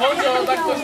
Honzo, tak to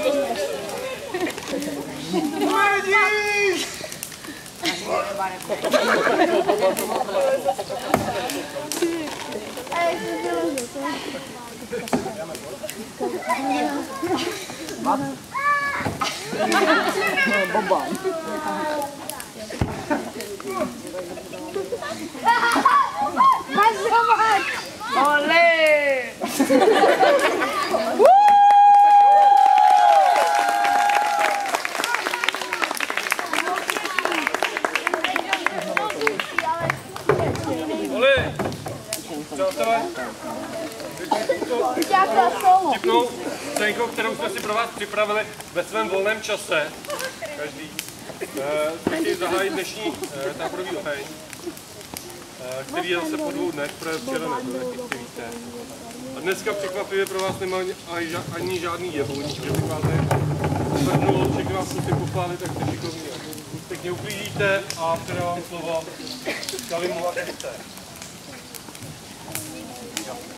vtipnou scénku, kterou jsme si pro vás připravili ve svém volném čase. Každý. Chtějí zahájit dnešní táborový oheň, který je zase po 2 dnech, protože včera nebyl, jak jistě víte. A dneska překvapivě pro vás nemá ani žádný jebuň, že bych vás nevrhnul, všechny vás musím pochválit, tak jste šikovní. Pěkně uklidíte a předávám slovo Kalimu a Kalice.